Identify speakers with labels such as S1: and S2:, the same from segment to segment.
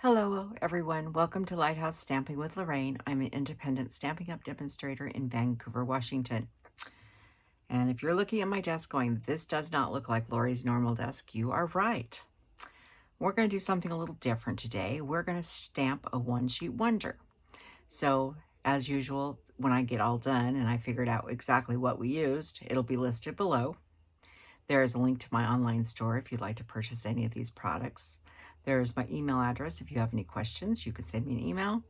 S1: Hello everyone, welcome to Lighthouse Stamping with Lorraine. I'm an independent Stampin' Up! Demonstrator in Vancouver, Washington. And if you're looking at my desk going, this does not look like Lori's normal desk, you are right. We're going to do something a little different today. We're going to stamp a one-sheet wonder. So as usual, when I get all done and I figured out exactly what we used, it'll be listed below. There is a link to my online store if you'd like to purchase any of these products. There's my email address. If you have any questions, you can send me an email.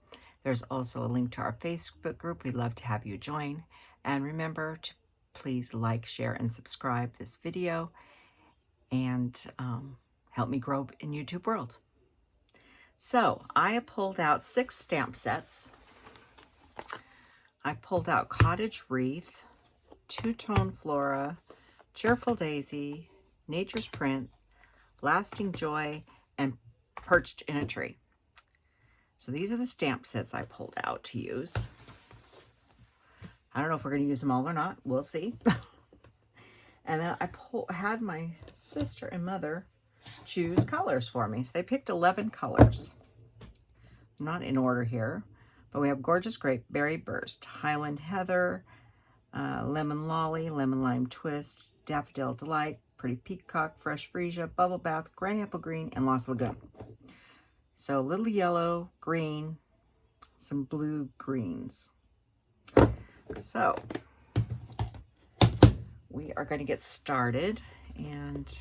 S1: There's also a link to our Facebook group. We'd love to have you join. And remember to please like, share, and subscribe this video and help me grow in YouTube world. So I have pulled out 6 stamp sets. I pulled out Cottage Wreath, Two-Tone Flora, Cheerful Daisy, Nature's Print, Lasting Joy, and Perched in a Tree. So these are the stamp sets I pulled out to use. I don't know if we're going to use them all or not. We'll see. And then I had my sister and mother choose colors for me. So they picked 11 colors. Not in order here, but we have Gorgeous Grape, Berry Burst, Highland Heather, Lemon Lolly, Lemon Lime Twist, Daffodil Delight, Pretty Peacock, Fresh Freesia, Bubble Bath, Granny Apple Green, and Lost Lagoon. So little yellow, green, some blue greens. So we are going to get started, and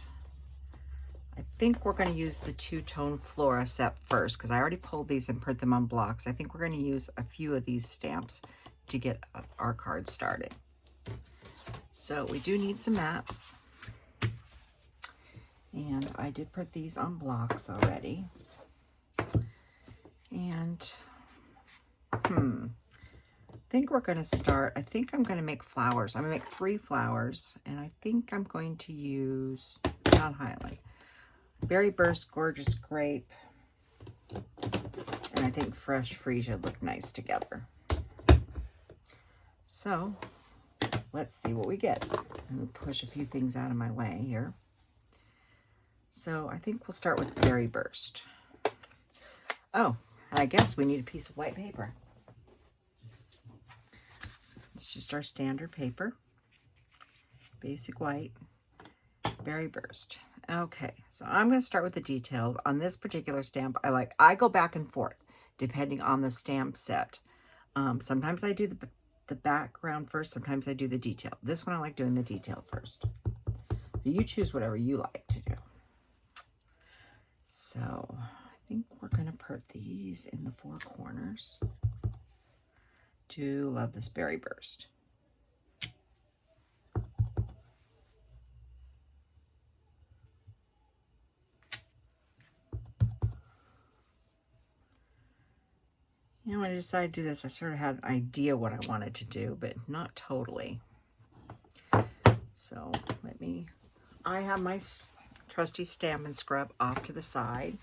S1: I think we're going to use the Two-Tone Flora set first because I already pulled these and print them on blocks. I think we're going to use a few of these stamps to get our card started. So we do need some mats. And I did print these on blocks already. And I think we're going to start. I think I'm going to make flowers. I'm going to make 3 flowers. And I think I'm going to use, not Highland, Berry Burst, Gorgeous Grape, and I think Fresh Freesia look nice together. So let's see what we get. I'm going to push a few things out of my way here. So I think we'll start with Berry Burst. Oh, and I guess we need a piece of white paper. It's just our standard paper. Basic white, Berry Burst. Okay, so I'm going to start with the detail. On this particular stamp, I go back and forth depending on the stamp set. Sometimes I do the background first, sometimes I do the detail. This one I like doing the detail first. So you choose whatever you like to do. So I think we're going to put these in the 4 corners. Do love this Berry Burst. And when I decided to do this, I sort of had an idea what I wanted to do, but not totally. So I have my trusty Stampin' Scrub off to the side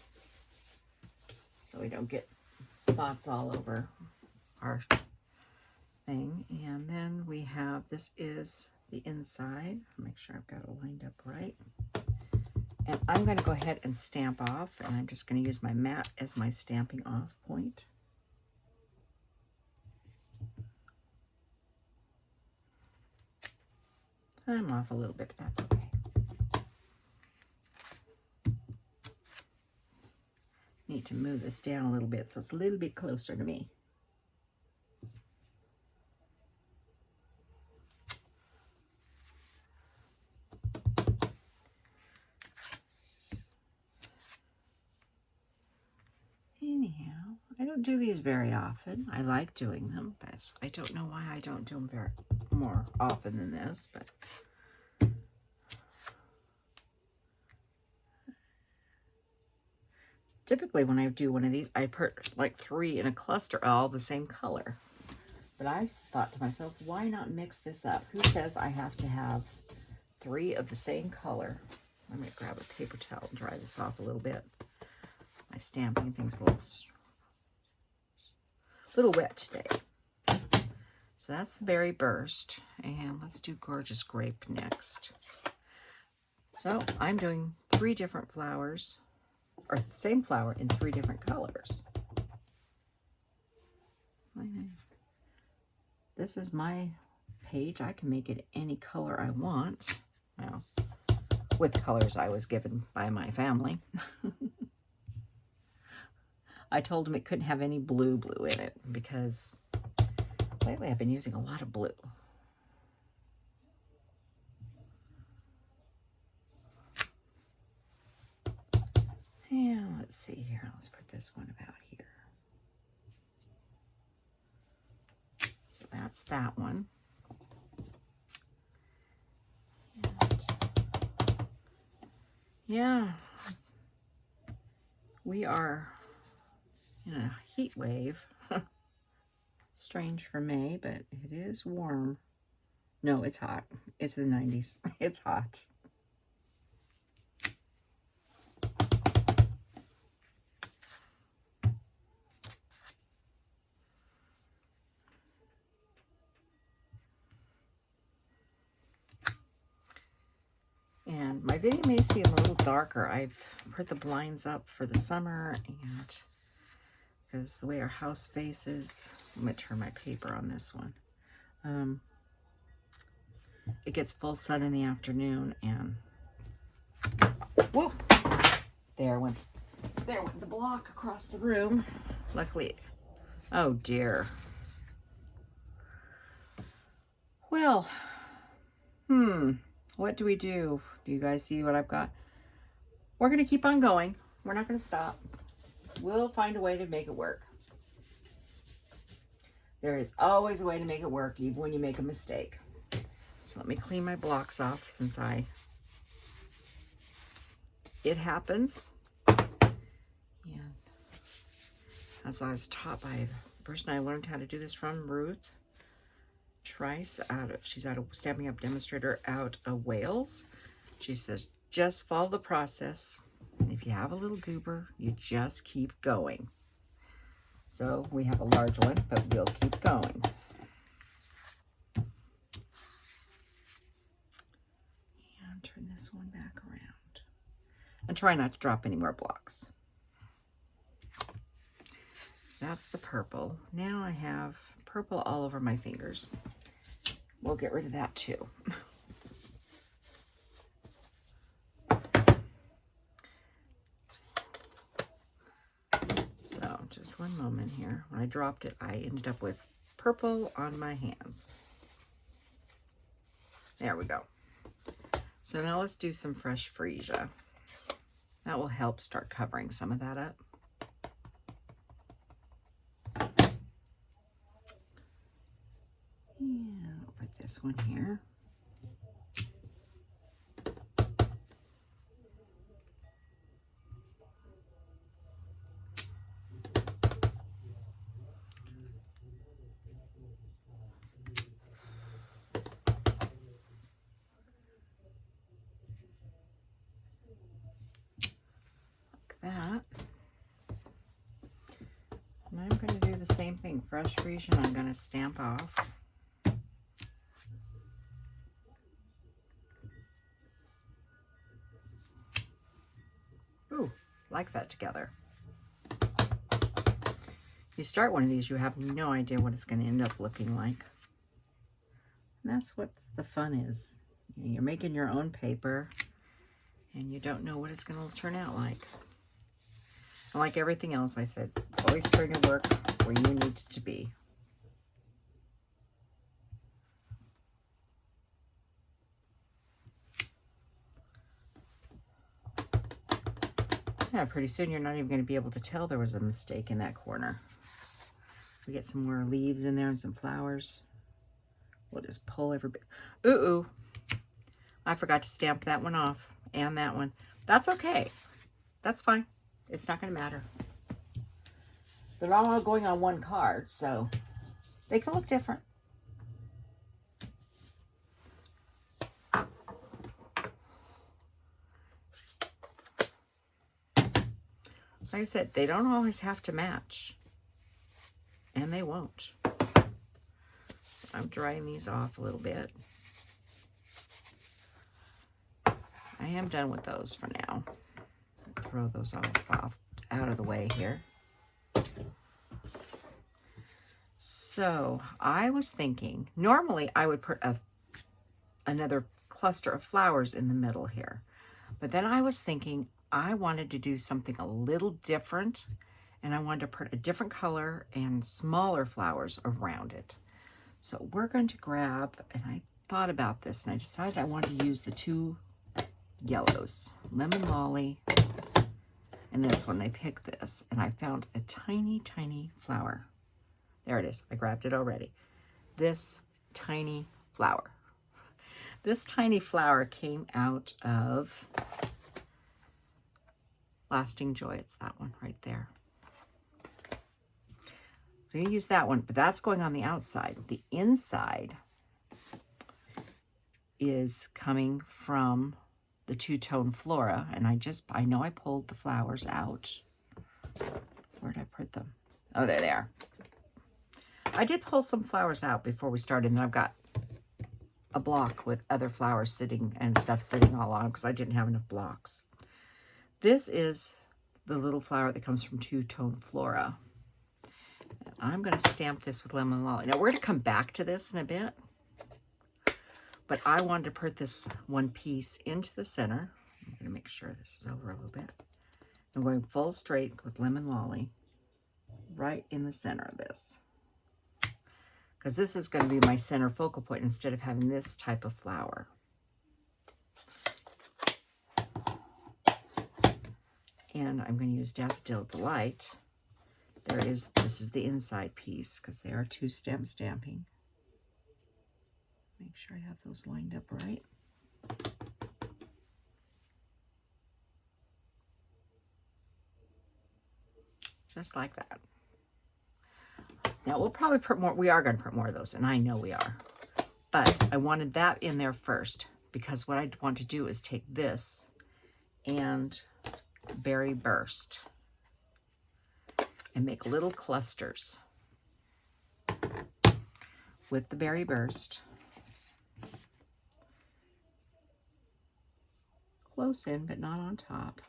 S1: so we don't get spots all over our thing. And then we have, this is the inside. Make sure I've got it lined up right. And I'm going to go ahead and stamp off, and I'm just going to use my mat as my stamping off point. I'm off a little bit, but that's okay. Need to move this down a little bit so it's a little bit closer to me. Anyhow, I don't do these very often. I like doing them, but I don't know why I don't do them more often than this, but typically when I do one of these, I put like 3 in a cluster, all the same color. But I thought to myself, why not mix this up? Who says I have to have 3 of the same color? I'm going to grab a paper towel and dry this off a little bit. My stamping thing's a little wet today. So that's the Berry Burst. And let's do Gorgeous Grape next. So I'm doing 3 different flowers or same flower in 3 different colors. This is my page. I can make it any color I want. Well, with the colors I was given by my family. I told him it couldn't have any blue in it because lately I've been using a lot of blue. And let's see here. Let's put this one about here. So that's that one. And yeah, we are in a heat wave. Strange for May, but it is warm. No, it's hot. It's the 90s. It's hot. And my video may seem a little darker. I've put the blinds up for the summer, and because the way our house faces, I'm going to turn my paper on this one. It gets full sun in the afternoon, and whoop! There went the block across the room. Luckily, oh dear. Well, what do we do? Do you guys see what I've got? We're going to keep on going. We're not going to stop. We'll find a way to make it work. There is always a way to make it work, even when you make a mistake. So let me clean my blocks off since it happens. And as I was taught by the person I learned how to do this from, Ruth Trice, she's out of Stampin' Up demonstrator out of Wales. She says, just follow the process. And if you have a little goober, you just keep going. So we have a large one, but we'll keep going. And turn this one back around. And try not to drop any more blocks. That's the purple. Now I have purple all over my fingers. We'll get rid of that too. So just one moment here. When I dropped it, I ended up with purple on my hands. There we go. So now let's do some fresh freesia. That will help start covering some of that up. And I'll put this one here. That. And I'm going to do the same thing. Fresh freesia, I'm going to stamp off. Ooh, like that together. You start one of these, you have no idea what it's going to end up looking like. And that's what the fun is. You're making your own paper, and you don't know what it's going to turn out like. And like everything else I said, always try to work where you need it to be. Yeah, pretty soon you're not even going to be able to tell there was a mistake in that corner. We get some more leaves in there and some flowers. We'll just pull every bit. Ooh, I forgot to stamp that one off and that one. That's okay. That's fine. It's not going to matter. They're all going on one card, so they can look different. Like I said, they don't always have to match. And they won't. So I'm drying these off a little bit. I am done with those for now. throw those off out of the way here. So I was thinking, normally I would put another cluster of flowers in the middle here. But then I was thinking I wanted to do something a little different, and I wanted to put a different color and smaller flowers around it. So we're going to grab, and I thought about this, and I decided I wanted to use the two yellows, Lemon Lolly and this one. I picked this, and I found a tiny, tiny flower. There it is. I grabbed it already. This tiny flower. This tiny flower came out of Lasting Joy. It's that one right there. I'm going to use that one, but that's going on the outside. The inside is coming from the two-tone Flora, and I know I pulled the flowers out. Where did I put them? Oh, there they are. I did pull some flowers out before we started, and then I've got a block with other flowers sitting and stuff sitting all on because I didn't have enough blocks. This is the little flower that comes from two-tone Flora. And I'm going to stamp this with Lemon Lolly. Now, we're going to come back to this in a bit, but I wanted to put this one piece into the center. I'm going to make sure this is over a little bit. I'm going full straight with Lemon Lolly right in the center of this, because this is going to be my center focal point instead of having this type of flower. And I'm going to use Daffodil Delight. This is the inside piece, because they are two-stem stamping. Make sure I have those lined up right. Just like that. Now we'll probably put more, we are going to put more of those, and I know we are. But I wanted that in there first, because what I want to do is take this and Berry Burst and make little clusters with the Berry Burst. Close in, but not on top.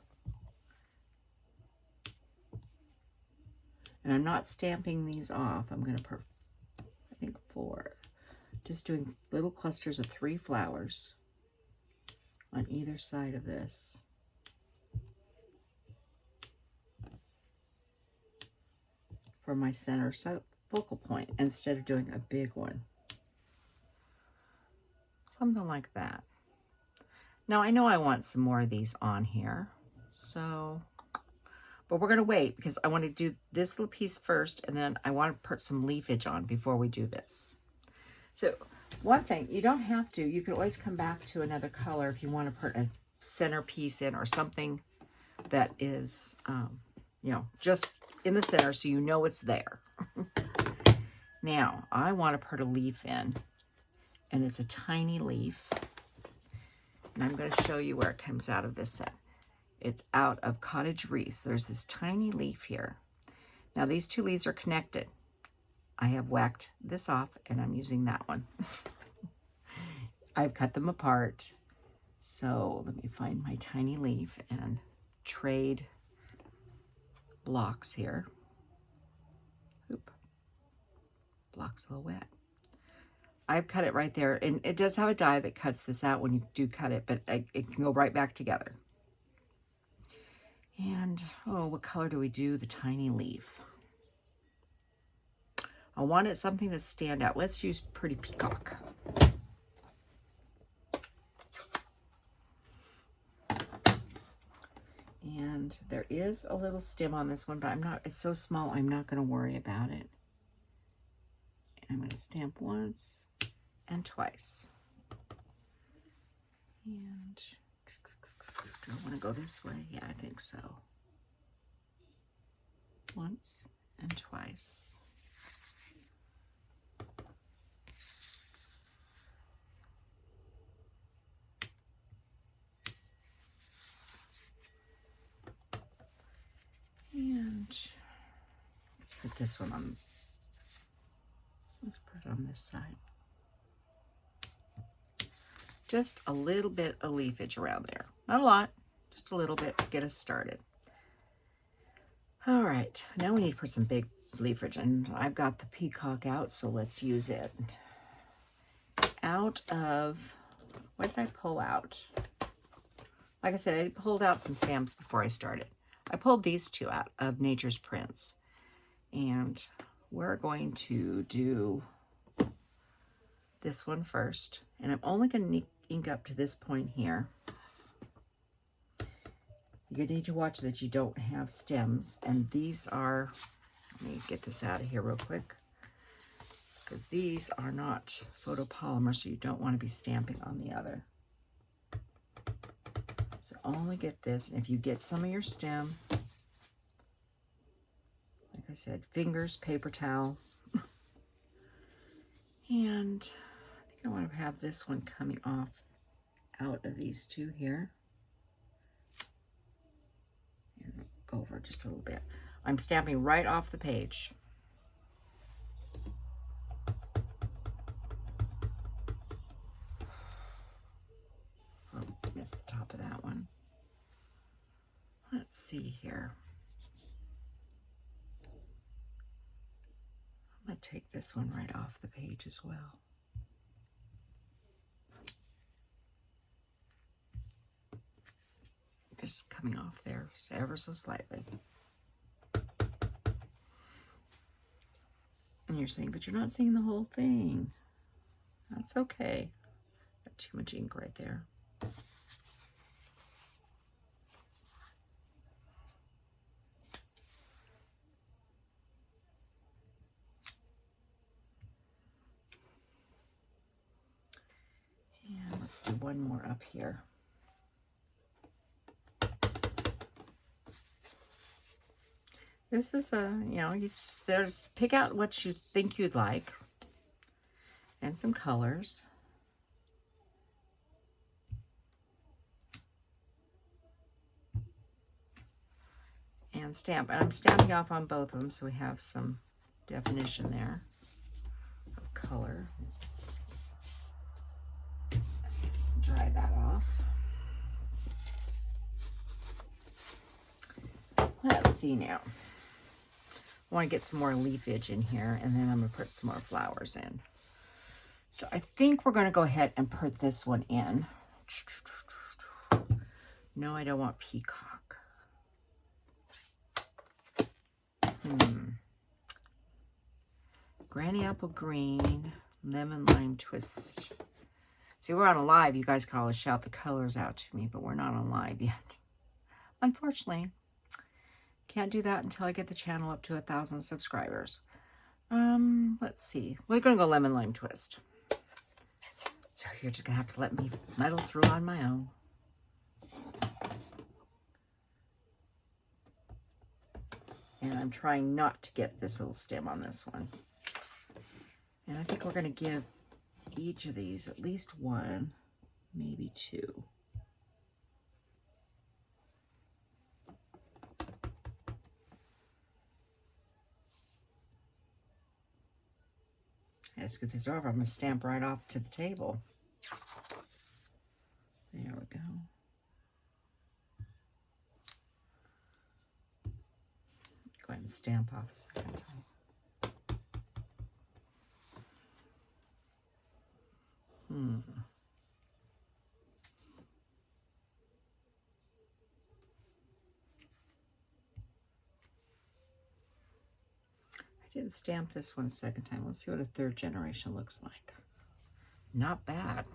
S1: And I'm not stamping these off. I'm going to put, I think, 4. Just doing little clusters of 3 flowers on either side of this. For my center focal point, instead of doing a big one. Something like that. Now, I know I want some more of these on here, so... But we're going to wait because I want to do this little piece first, and then I want to put some leafage on before we do this. So one thing, you don't have to. You can always come back to another color if you want to put a center piece in or something that is, you know, just in the center so you know it's there. Now, I want to put a leaf in, and it's a tiny leaf. And I'm going to show you where it comes out of this set. It's out of Cottage Wreaths. There's this tiny leaf here. Now these two leaves are connected. I have whacked this off and I'm using that one. I've cut them apart. So let me find my tiny leaf and trade blocks here. Oop. Block's a little wet. I've cut it right there, and it does have a die that cuts this out when you do cut it, but it can go right back together. And, oh, what color do we do the tiny leaf? I wanted something to stand out. Let's use Pretty Peacock. And there is a little stem on this one, but it's so small, I'm not going to worry about it. And I'm going to stamp once and twice. And... do I want to go this way? Yeah, I think so. Once and twice. And let's put this one on. Let's put it on this side. Just a little bit of leafage around there. Not a lot, just a little bit to get us started. All right, now we need to put some big leafage, and I've got the Peacock out, so let's use it. Out of, what did I pull out? Like I said, I pulled out some stamps before I started. I pulled these two out of Nature's Prints, and we're going to do this one first, and I'm only going to ink up to this point here. You need to watch that you don't have stems, and these are, let me get this out of here real quick, because these are not photopolymer, so you don't want to be stamping on the other. So only get this, and if you get some of your stem, like I said, fingers, paper towel, and I think I want to have this one coming off out of these two here. And go over just a little bit. I'm stamping right off the page. Oh, missed the top of that one. Let's see here. I'm going to take this one right off the page as well. Just coming off there ever so slightly. And you're saying, but you're not seeing the whole thing. That's okay. Got too much ink right there. And let's do one more up here. This is a, you know, there's pick out what you think you'd like, and some colors. And stamp. And I'm stamping off on both of them, so we have some definition there of color. Let's dry that off. Let's see now. I want to get some more leafage in here, and then I'm going to put some more flowers in. So I think we're going to go ahead and put this one in. No, I don't want peacock. Granny apple green, lemon lime twist. See, we're on a live. You guys can always shout the colors out to me, but we're not on live yet. Unfortunately. Can't do that until I get the channel up to 1,000 subscribers. Let's see. We're going to go lemon lime twist. So you're just going to have to let me muddle through on my own. And I'm trying not to get this little stem on this one. And I think we're going to give each of these at least one, maybe two. Let's get this over. I'm going to stamp right off to the table. There we go. Go ahead and stamp off a second time. I didn't stamp this one a second time. Let's see what a third generation looks like. Not bad.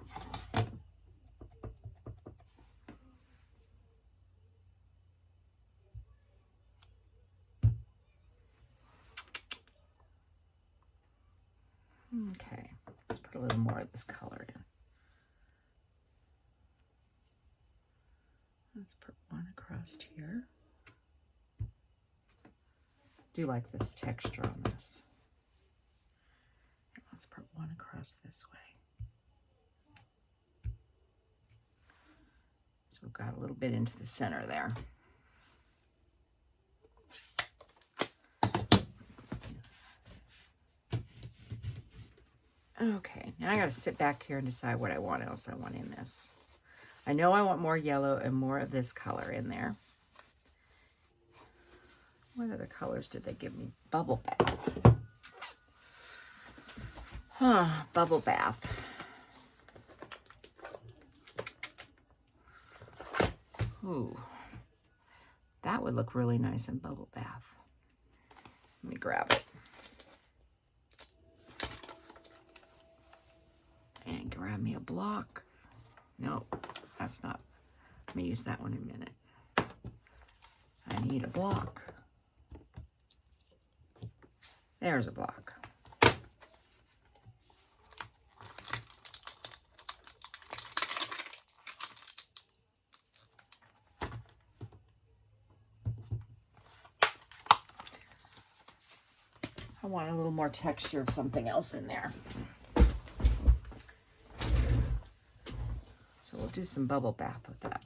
S1: Okay, let's put a little more of this color in. Let's put one across here. Do like this texture on this. Let's put one across this way. So we've got a little bit into the center there. Okay, now I got to sit back here and decide what else I want in this. I know I want more yellow and more of this color in there. What other colors did they give me? Bubble bath. Huh, bubble bath. Ooh, that would look really nice in bubble bath. Let me grab it. And grab me a block. No, that's not. Let me use that one in a minute. I need a block. There's a block. I want a little more texture of something else in there. So we'll do some bubble bath with that.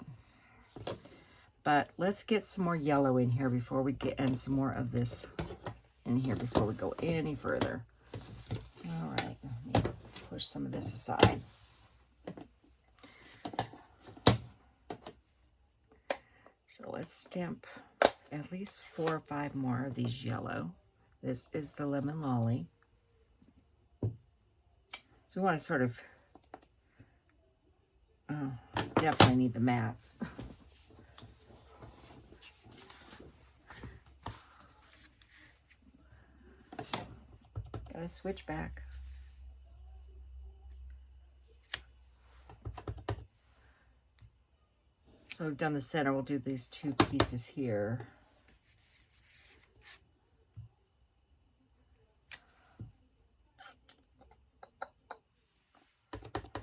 S1: But let's get some more yellow in here before we get, and some more of this in here before we go any further. All right, let me push some of this aside. So let's stamp at least 4 or 5 more of these yellow. This is the Lemon Lolly. So we want to sort of, oh, definitely need the mats. Gotta switch back. So we've done the center. We'll do these 2 pieces here.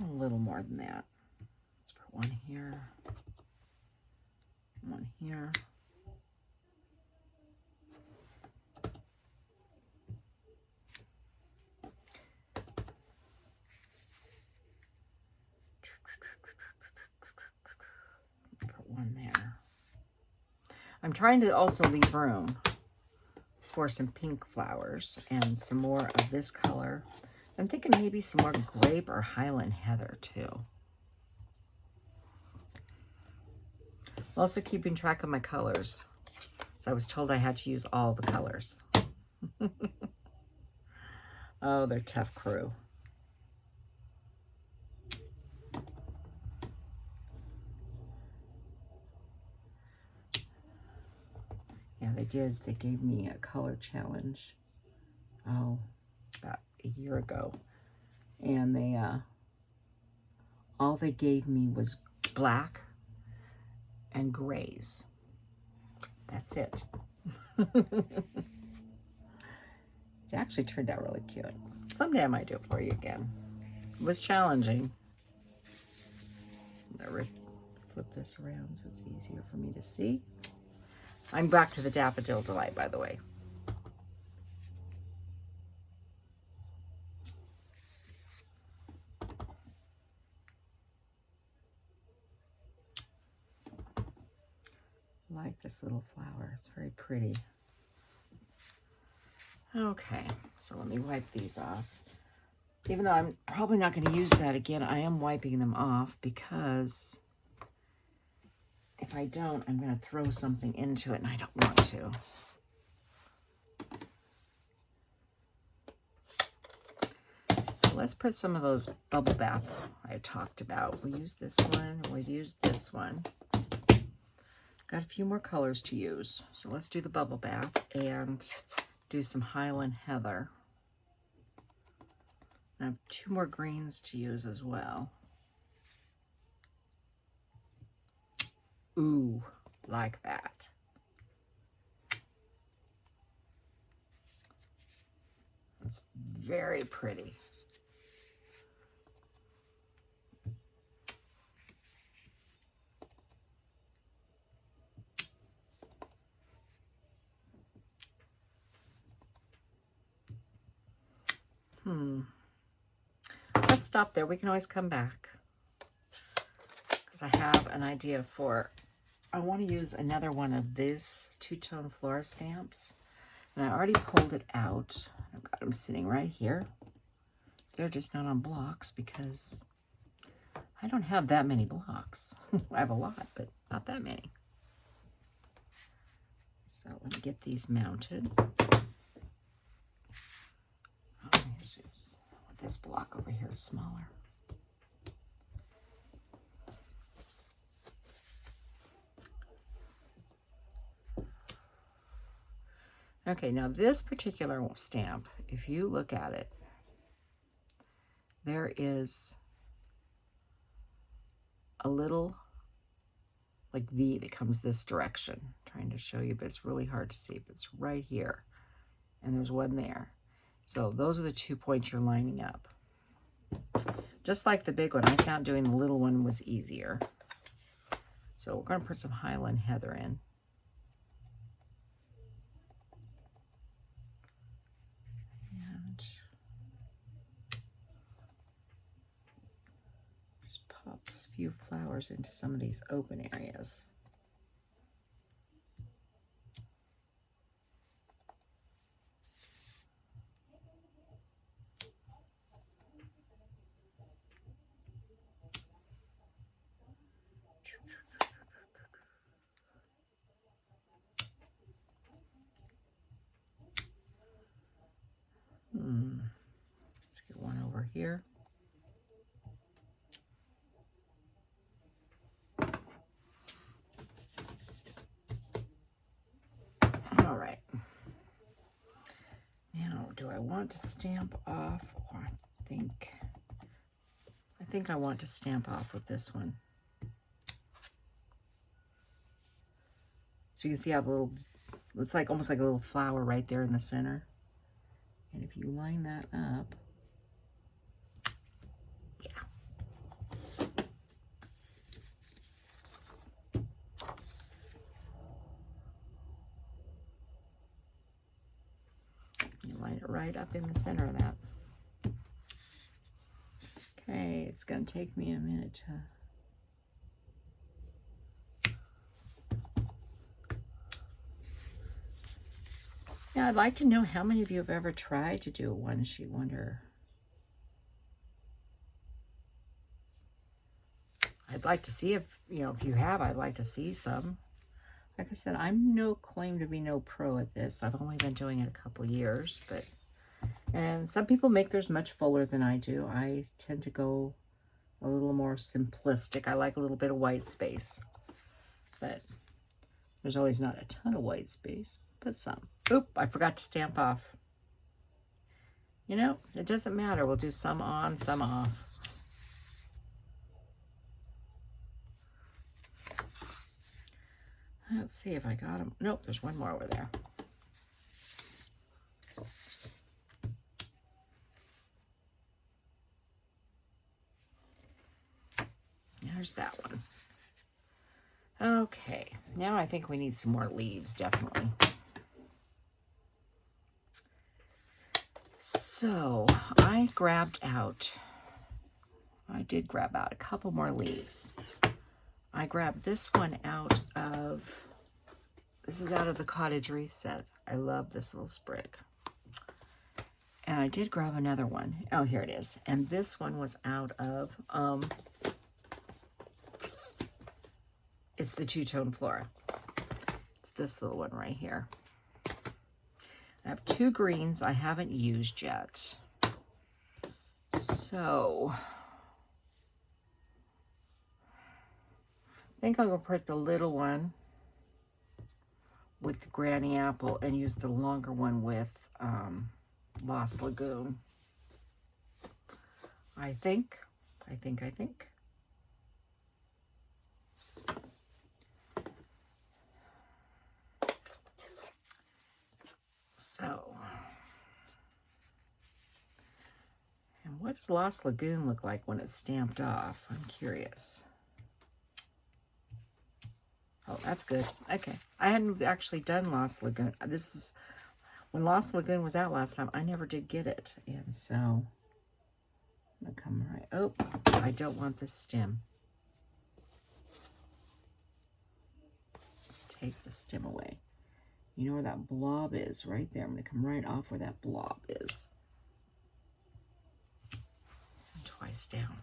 S1: A little more than that. Let's put one here, one here. Put one there. I'm trying to also leave room for some pink flowers and some more of this color. I'm thinking maybe some more grape or Highland Heather too. I'm also keeping track of my colors. So I was told I had to use all the colors. Oh, they're tough crew. Yeah, they did. They gave me a color challenge. Oh, about a year ago. And they, all they gave me was black and grays. That's it. It actually turned out really cute. Someday I might do it for you again. It was challenging. I'm gonna flip this around so it's easier for me to see. I'm back to the Daffodil Delight, by the way. I like this little flower. It's very pretty. Okay, so let me wipe these off. Even though I'm probably not going to use that again, I am wiping them off because if I don't, I'm going to throw something into it and I don't want to. So let's put some of those bubble bath I talked about. We use this one, we've used this one. Got a few more colors to use. So let's do the bubble bath and do some Highland Heather. I have 2 more greens to use as well. Ooh, like that. It's very pretty. Let's stop there. We can always come back because I have an idea for, I want to use another one of these two-tone Flora stamps. And I already pulled it out. I've got them sitting right here. They're just not on blocks because I don't have that many blocks. I have a lot, but not that many. So let me get these mounted. Oh, this block over here is smaller. Okay, now this particular stamp, if you look at it, there is a little like V that comes this direction. I'm trying to show you, but it's really hard to see. But it's right here, and there's one there. So those are the 2 points you're lining up. Just like the big one, I found doing the little one was easier. So we're going to put some Highland Heather in. And just pops a few flowers into some of these open areas. Let's get one over here. All right. Now, do I want to stamp off? Or I think I want to stamp off with this one. So you can see how the little, it's like almost like a little flower right there in the center. And if you line that up, yeah. You line it right up in the center of that. Okay, it's going to take me a minute to... Now, I'd like to know how many of you have ever tried to do a one-sheet wonder. I'd like to see if you have, I'd like to see some. Like I said, I'm no claim to be no pro at this. I've only been doing it a couple years, and some people make theirs much fuller than I do. I tend to go a little more simplistic. I like a little bit of white space, but there's always not a ton of white space, but some. Oop, I forgot to stamp off. You know, it doesn't matter. We'll do some on, some off. Let's see if I got them. Nope, there's one more over there. There's that one. Okay, now I think we need some more leaves, definitely. So I did grab out a couple more leaves. I grabbed this one out of, this is out of the Cottage Wreath set. I love this little sprig. And I did grab another one. Oh, here it is. And this one was out of, it's the two-tone Flora. It's this little one right here. I have two greens I haven't used yet. So I think I'm going to put the little one with the Granny Apple and use the longer one with Lost Lagoon. I think. So, and what does Lost Lagoon look like when it's stamped off? I'm curious. Oh, that's good. Okay. I hadn't actually done Lost Lagoon. This is, when Lost Lagoon was out last time, I never did get it. And so, I'm going to come right, oh, I don't want this stem. Take the stem away. You know where that blob is? Right there. I'm going to come right off where that blob is. And twice down.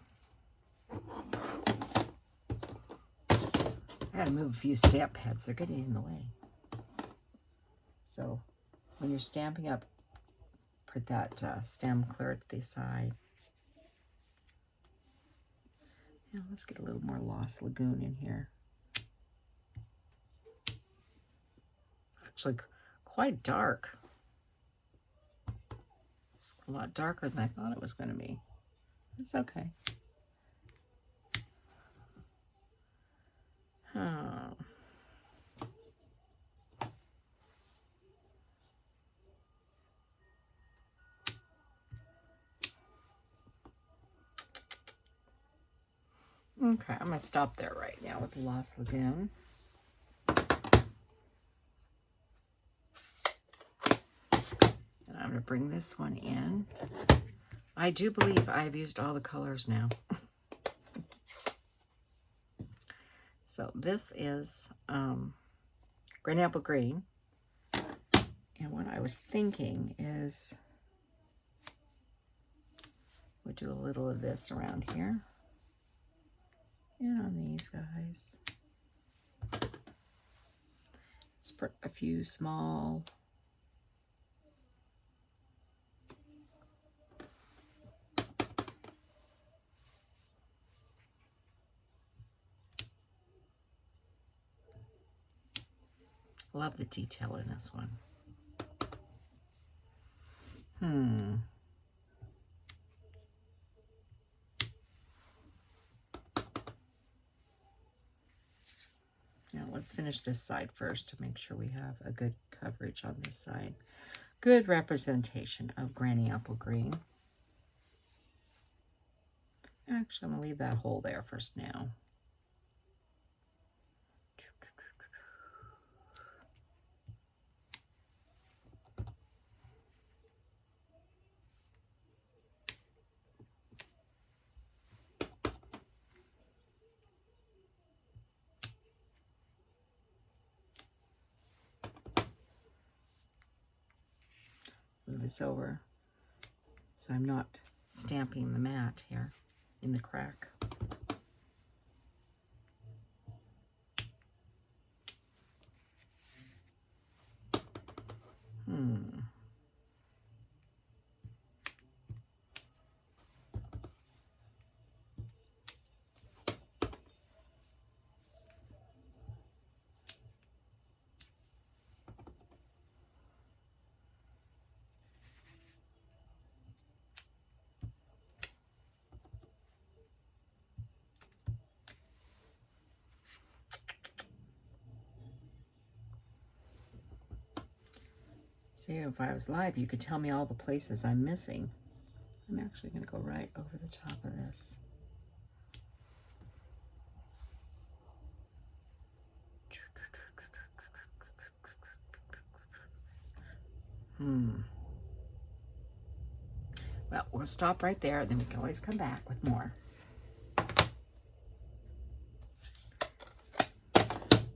S1: I got to move a few stamp pads. They're getting in the way. So when you're stamping up, put that stem clear to the side. Now let's get a little more Lost Lagoon in here. Actually, quite dark. It's a lot darker than I thought it was going to be. It's okay. Oh. Okay, I'm going to stop there right now with the Lost Lagoon. And I'm going to bring this one in. I do believe I've used all the colors now. So this is Granny Apple Green. And what I was thinking is we'll do a little of this around here. And on these guys. Let's put a few small love the detail in this one. Now let's finish this side first to make sure we have a good coverage on this side. Good representation of Granny Apple Green. Actually, I'm going to leave that hole there first now. Move this over so I'm not stamping the mat here in the crack. See, if I was live, you could tell me all the places I'm missing. I'm actually going to go right over the top of this. Well, we'll stop right there, then we can always come back with more.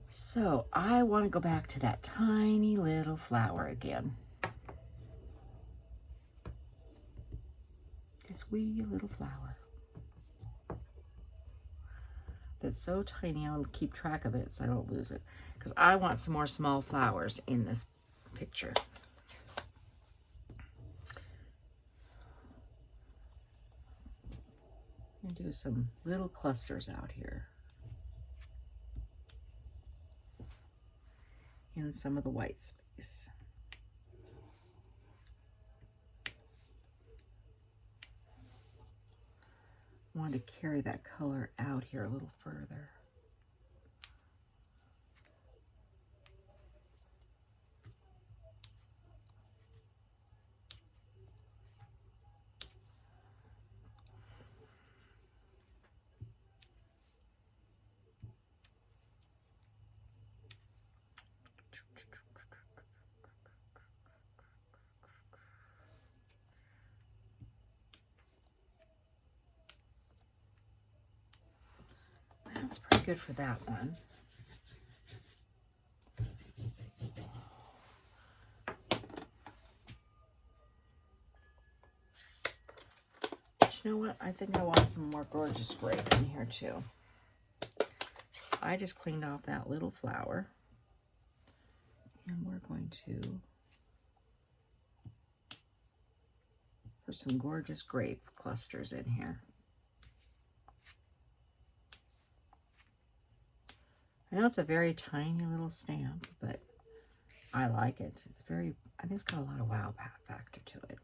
S1: So I want to go back to that tiny little flower again. This wee little flower. That's so tiny, I'll keep track of it so I don't lose it. Because I want some more small flowers in this picture. I'm going to do some little clusters out here. In some of the white space. I want to carry that color out here a little further. That's pretty good for that one. But you know what? I think I want some more gorgeous grape in here too. I just cleaned off that little flower. And we're going to put some gorgeous grape clusters in here. I know it's a very tiny little stamp, but I like it. It's very, I think it's got a lot of wow factor to it.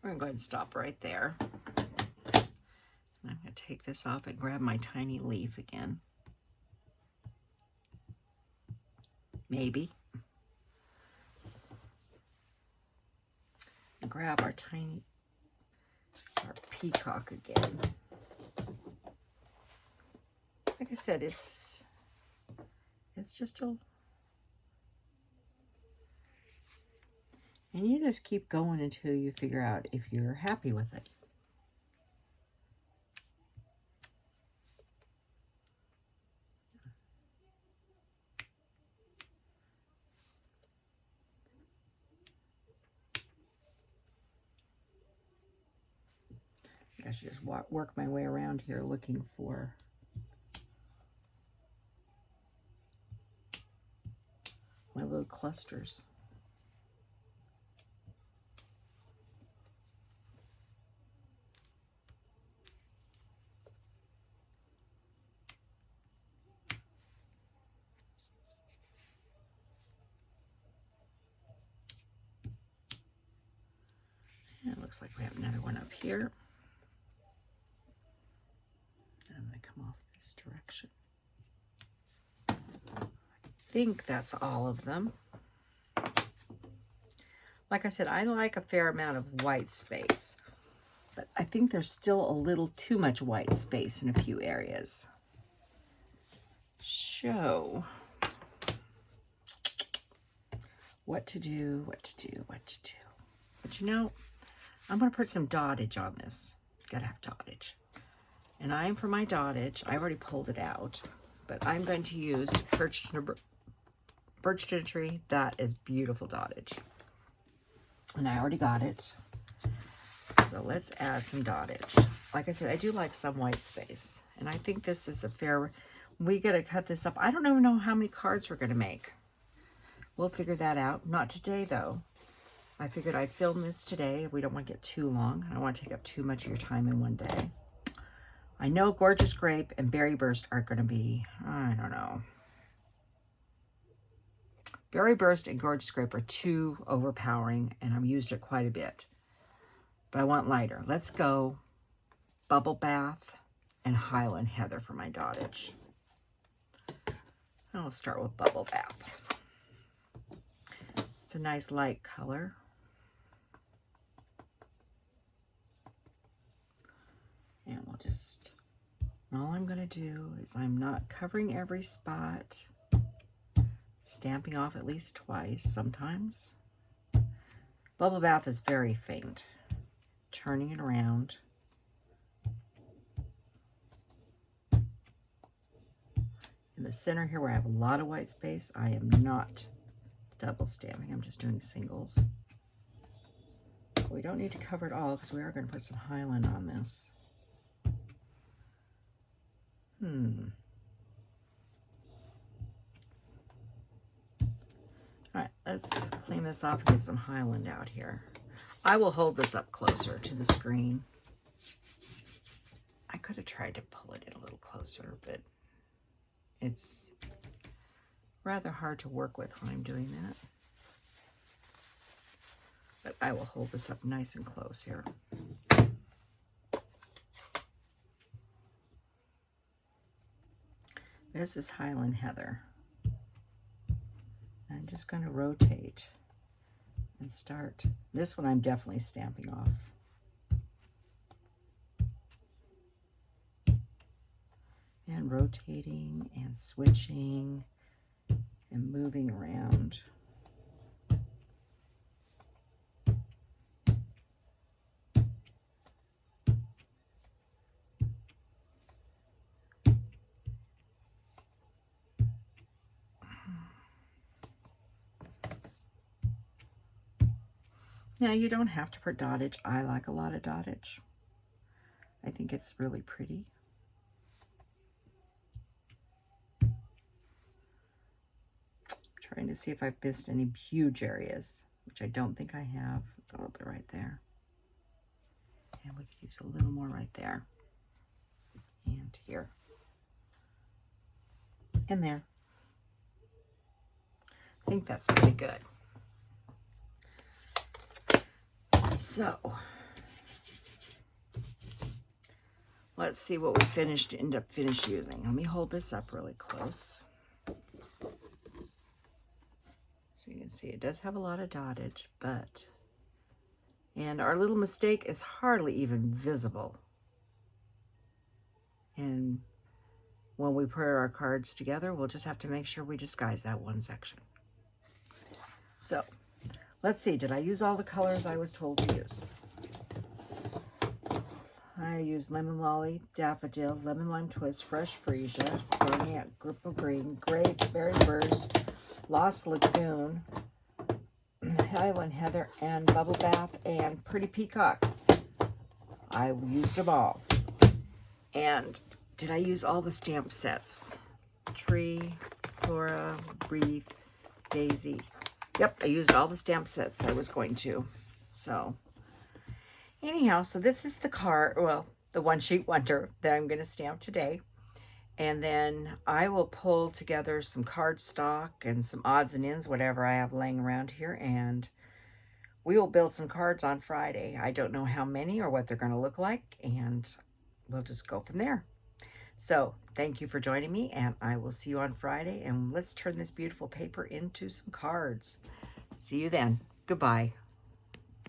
S1: We're going to go ahead and stop right there. I'm going to take this off and grab my tiny leaf again. Maybe. And grab our peacock again. Like I said, it's just a... And you just keep going until you figure out if you're happy with it. I should just work my way around here looking for my little clusters. And it looks like we have another one up here. I'm going to come off this direction. I think that's all of them. Like I said, I like a fair amount of white space, but I think there's still a little too much white space in a few areas. So, what to do. But you know, I'm going to put some dottage on this. Gotta have dottage. And for my dottage, I already pulled it out, but I'm going to use Perched in a Tree. That is beautiful dottage. And I already got it. So let's add some dottage. Like I said, I do like some white space. And I think this is a fair... We got to cut this up. I don't even know how many cards we're going to make. We'll figure that out. Not today, though. I figured I'd film this today. We don't want to get too long. I don't want to take up too much of your time in one day. I know Gorgeous Grape and Berry Burst are going to be, I don't know. Berry Burst and Gorgeous Grape are too overpowering, and I've used it quite a bit. But I want lighter. Let's go Bubble Bath and Highland Heather for my dottage. I'll start with Bubble Bath. It's a nice light color. And we'll just, all I'm going to do is I'm not covering every spot, stamping off at least twice sometimes. Bubble Bath is very faint. Turning it around. In the center here where I have a lot of white space, I am not double stamping. I'm just doing singles. But we don't need to cover it all because we are going to put some Highland on this. All right, let's clean this off and get some Highland out here. I will hold this up closer to the screen. I could have tried to pull it in a little closer, but it's rather hard to work with when I'm doing that. But I will hold this up nice and close here. This is Highland Heather. I'm just going to rotate and start. This one I'm definitely stamping off. And rotating and switching and moving around. Now, you don't have to put dottage. I like a lot of dottage. I think it's really pretty. Trying to see if I've missed any huge areas, which I don't think I have. A little bit right there. And we could use a little more right there. And here. And there. I think that's pretty good. So, let's see what we end up using. Let me hold this up really close. So you can see it does have a lot of dottage, and our little mistake is hardly even visible. And when we put our cards together, we'll just have to make sure we disguise that one section. So, let's see, did I use all the colors I was told to use? I used Lemon Lolly, Daffodil, Lemon Lime Twist, Fresh Freesia, Cognac, Grip of Green, Grape, Berry Burst, Lost Lagoon, Highland Heather, and Bubble Bath, and Pretty Peacock. I used them all. And did I use all the stamp sets? Tree, Flora, Wreath, Daisy. Yep, I used all the stamp sets I was going to. So, anyhow, so this is the card, well, the one sheet wonder that I'm going to stamp today. And then I will pull together some cardstock and some odds and ends, whatever I have laying around here, and we will build some cards on Friday. I don't know how many or what they're going to look like, and we'll just go from there. So thank you for joining me, and I will see you on Friday, and let's turn this beautiful paper into some cards. See you then. Goodbye.